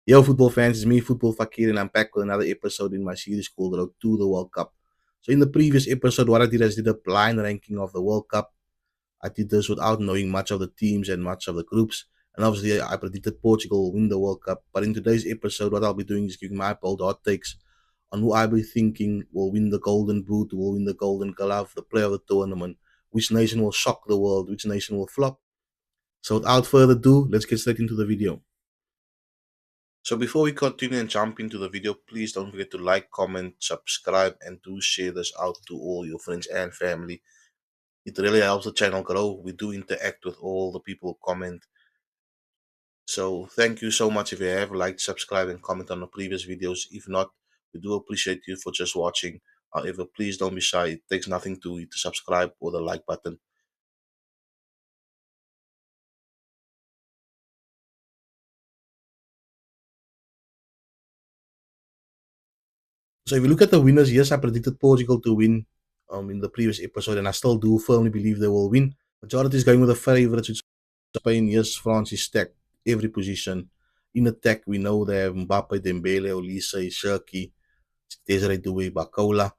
Yo, football fans, it's me, Football Fakir, and I'm back with another episode in my series called Road to the World Cup. So, in the previous episode, what I did is did a blind ranking of the World Cup. I did this without knowing much of the teams and much of the groups. And obviously, I predicted Portugal will win the World Cup. But in today's episode, what I'll be doing is giving my bold hot takes on who I be thinking will win the Golden Boot, who will win the Golden Glove, the player of the tournament, which nation will shock the world, which nation will flop. So, without further ado, let's get straight into the video. So before we continue and jump into the video, please don't forget to like, comment, subscribe, and do share this out to all your friends and family. It really helps the channel grow. We do interact with all the people who comment. So thank you so much if you have liked, subscribe, and comment on the previous videos. If not, we do appreciate you for just watching. However, please don't be shy. It takes nothing to hit the subscribe or the like button. So if you look at the winners, yes, I predicted Portugal to win in the previous episode, and I still do firmly believe they will win. Majority is going with the favourites, which is Spain. Yes, France is stacked every position. In attack, we know they have Mbappe, Dembele, Olise, Shirky, Desiree Doué, Bakola,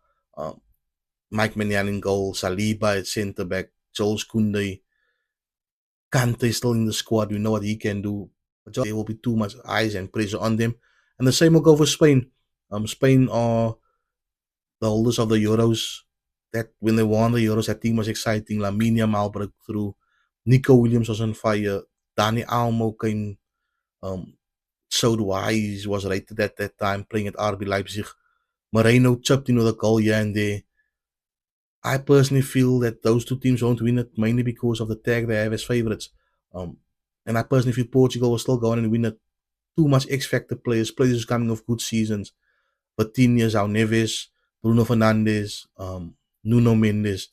Mike Maignan in goal, Saliba at centre back, Jules Koundé, Kante still in the squad. We know what he can do. There will be too much eyes and pressure on them. And the same will go for Spain. Spain are the holders of the Euros. That when they won the Euros, that team was exciting. Lamine Yamal broke through. Nico Williams was on fire. Dani Almo came, um, showed why he was rated at that time, playing at RB Leipzig. Moreno chipped in with a goal here and there. I personally feel that those two teams won't win it mainly because of the tag they have as favourites. Um, and I personally feel Portugal will still go on and win it. Too much X Factor players, players who's coming off good seasons. Vitinha, João Neves, Bruno Fernandes, Nuno Mendes,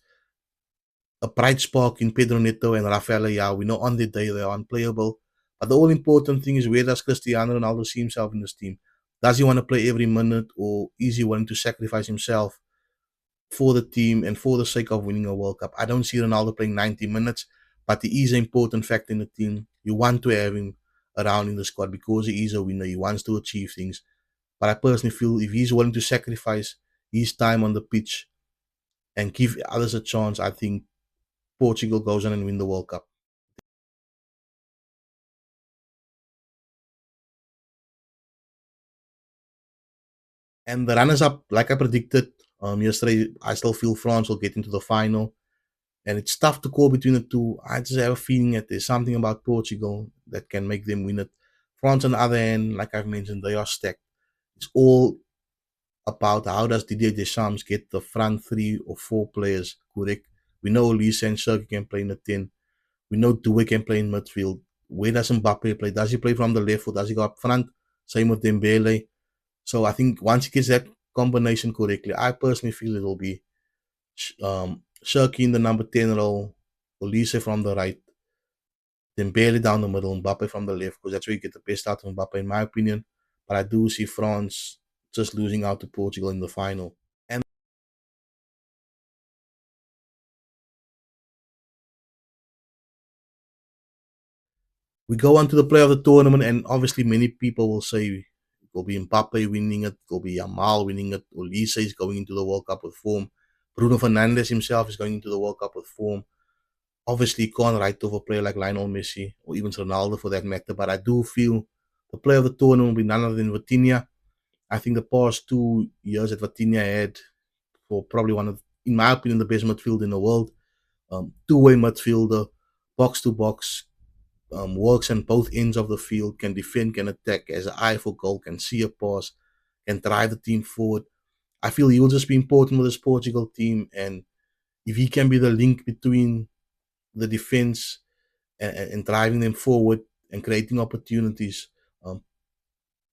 a bright spark in Pedro Neto and Rafael Leao. We know on the day they are unplayable. But the all important thing is, where does Cristiano Ronaldo see himself in this team? Does he want to play every minute, or is he willing to sacrifice himself for the team and for the sake of winning a World Cup? I don't see Ronaldo playing 90 minutes, but he is an important factor in the team. You want to have him around in the squad because he is a winner. He wants to achieve things. But I personally feel if he's willing to sacrifice his time on the pitch and give others a chance, I think Portugal goes on and win the World Cup. And the runners up, like I predicted yesterday, I still feel France will get into the final. And it's tough to call between the two. I just have a feeling that there's something about Portugal that can make them win it. France, on the other hand, like I've mentioned, they are stacked. It's all about how does Didier Deschamps get the front three or four players correct. We know Lisa and Shirky can play in the 10. We know Doué can play in midfield. Where does Mbappe play? Does he play from the left or does he go up front? Same with Dembele. So I think once he gets that combination correctly, I personally feel it will be Shirky in the number 10 role, Olise from the right, Dembele down the middle, Mbappe from the left, because that's where you get the best out of Mbappe, in my opinion. But I do see France just losing out to Portugal in the final. And we go on to the play of the tournament, and obviously many people will say it will be Mbappe winning it, it will be Yamal winning it, Olise is going into the World Cup with form, Bruno Fernandes himself is going into the World Cup with form. Obviously, you can't write off a player like Lionel Messi or even Ronaldo for that matter, but I do feel the player of the tournament will be none other than Vitinha. I think the past 2 years that Vitinha had for probably one of, in my opinion, the best midfield in the world. Two-way midfielder, box to box, works on both ends of the field, can defend, can attack, has an eye for goal, can see a pass, can drive the team forward. I feel he will just be important with this Portugal team, and if he can be the link between the defense and driving them forward and creating opportunities, um,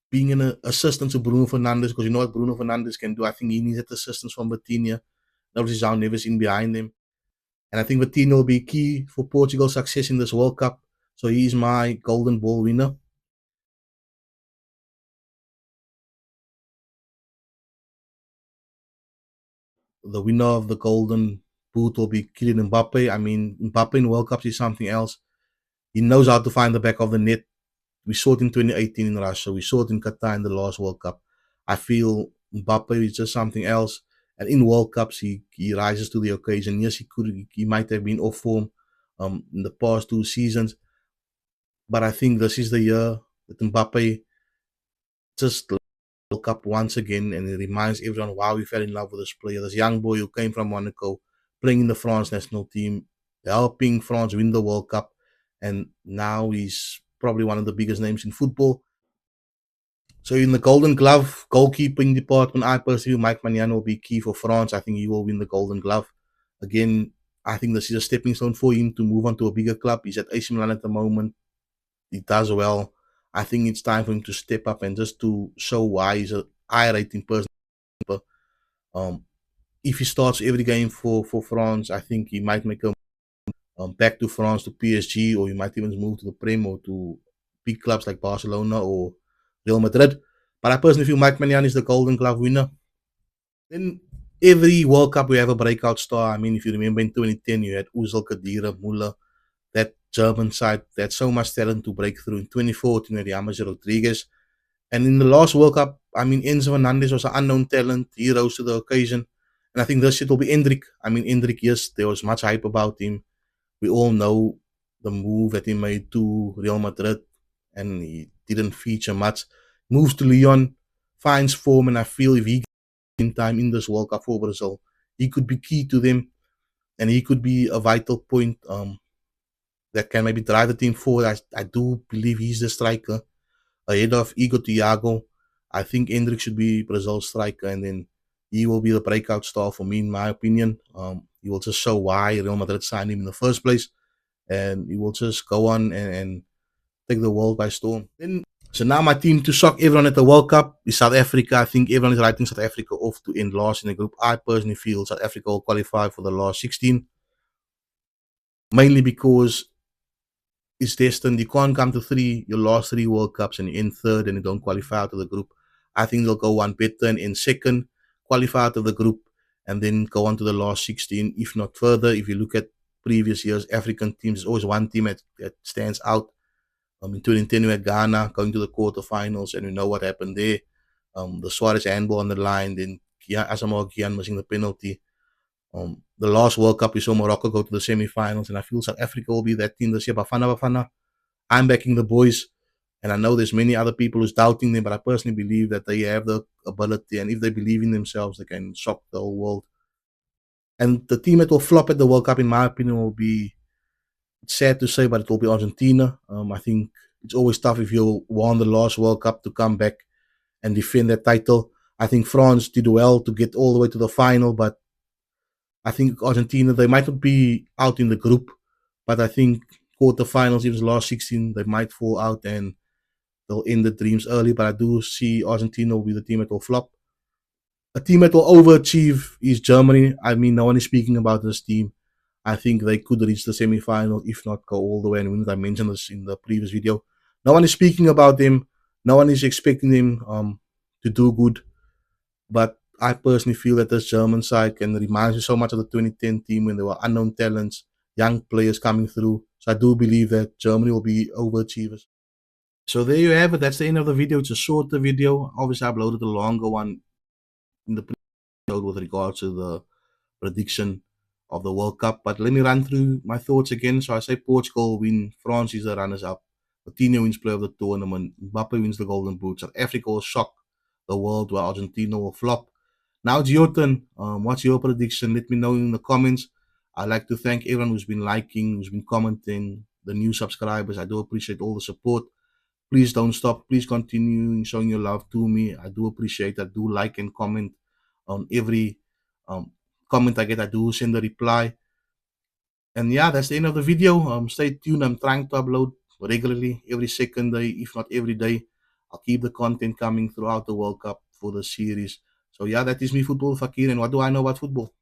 being an assistant to Bruno Fernandes, because you know what Bruno Fernandes can do. I think he needs that assistance from Vitinha. Nobody's down, never seen behind him. And I think Vitinha will be key for Portugal's success in this World Cup. So he's my golden ball winner. The winner of the golden boot will be Kylian Mbappe. I mean, Mbappe in World Cups is something else. He knows how to find the back of the net. We saw it in 2018 in Russia. We saw it in Qatar in the last World Cup. I feel Mbappe is just something else. And in World Cups, he rises to the occasion. Yes, he might have been off form in the past 2 seasons, but I think this is the year that Mbappe just World Cup once again, and it reminds everyone why we fell in love with this player. This young boy who came from Monaco, playing in the France national team, helping France win the World Cup, and now he's probably one of the biggest names in football. So in the Golden Glove goalkeeping department, I personally feel Mike Maignan will be key for France. I think he will win the Golden Glove. Again, I think this is a stepping stone for him to move on to a bigger club. He's at AC Milan at the moment. He does well. I think it's time for him to step up and just to show why he's a high rating person. Um, if he starts every game for France, I think he might make a back to France to PSG, or he might even move to the Prem or to big clubs like Barcelona or Real Madrid. But I personally feel Mike Maignan is the Golden Glove winner. Then every World Cup we have a breakout star. I mean, if you remember in 2010, you had Ozil, Khedira, Muller, that German side that had so much talent to break through. In 2014, we had James Rodriguez. And in the last World Cup, I mean, Enzo Fernandez was an unknown talent. He rose to the occasion. And I think this shit will be Endrick. I mean, Endrick, yes, there was much hype about him. We all know the move that he made to Real Madrid, and he didn't feature much. Moves to Lyon, finds form, and I feel if he gets in time in this World Cup for Brazil, he could be key to them, and he could be a vital point that can maybe drive the team forward. I do believe he's the striker ahead of Igor Thiago. I think Endrick should be Brazil's striker, and then he will be the breakout star for me, in my opinion. He will just show why Real Madrid signed him in the first place, and he will just go on and take the world by storm. So now my team to shock everyone at the World Cup is South Africa. I think everyone is writing South Africa off to end last in the group. I personally feel South Africa will qualify for the last 16, mainly because it's destined. You can't come to your last three World Cups and you end third and you don't qualify out of the group. I think they'll go one better and end second, qualify out of the group, and then go on to the last 16, if not further. If you look at previous years, African teams, there's always one team that stands out. In 2010, we had Ghana going to the quarterfinals, and we know what happened there. The Suarez handball on the line, then Asamoah Gyan missing the penalty. The last World Cup, we saw Morocco go to the semi-finals, and I feel South Africa will be that team this year. Bafana, I'm backing the boys, and I know there's many other people who's doubting them, but I personally believe that they have the ability, and if they believe in themselves, they can shock the whole world. And the team that will flop at the World Cup, in my opinion, will be, it's sad to say, but it will be Argentina. I think it's always tough if you won the last World Cup to come back and defend that title. I think France did well to get all the way to the final, but I think Argentina, they might not be out in the group, but I think quarterfinals, even the last 16, they might fall out and they'll end the dreams early. But I do see Argentina will be the team that will flop. A team that will overachieve is Germany. I mean, no one is speaking about this team. I think they could reach the semi-final, if not go all the way and win. I mentioned this in the previous video. No one is speaking about them. No one is expecting them to do good. But I personally feel that this German side can remind me so much of the 2010 team when there were unknown talents, young players coming through. So I do believe that Germany will be overachievers. So there you have it. That's the end of the video. It's a shorter video. Obviously, I uploaded a longer one in the previous with regards to the prediction of the World Cup. But let me run through my thoughts again. So I say Portugal win, France is the runners-up, Coutinho wins player of the tournament, Mbappe wins the Golden Boot, South Africa will shock the world while Argentina will flop. Now it's your turn. What's your prediction? Let me know in the comments. I'd like to thank everyone who's been liking, who's been commenting, the new subscribers. I do appreciate all the support. Please don't stop. Please continue showing your love to me. I do appreciate that. Do like and comment on every comment I get. I do send a reply. And yeah, that's the end of the video. Stay tuned. I'm trying to upload regularly every second day, if not every day. I'll keep the content coming throughout the World Cup for the series. So yeah, that is me, Football Fakir. And what do I know about football?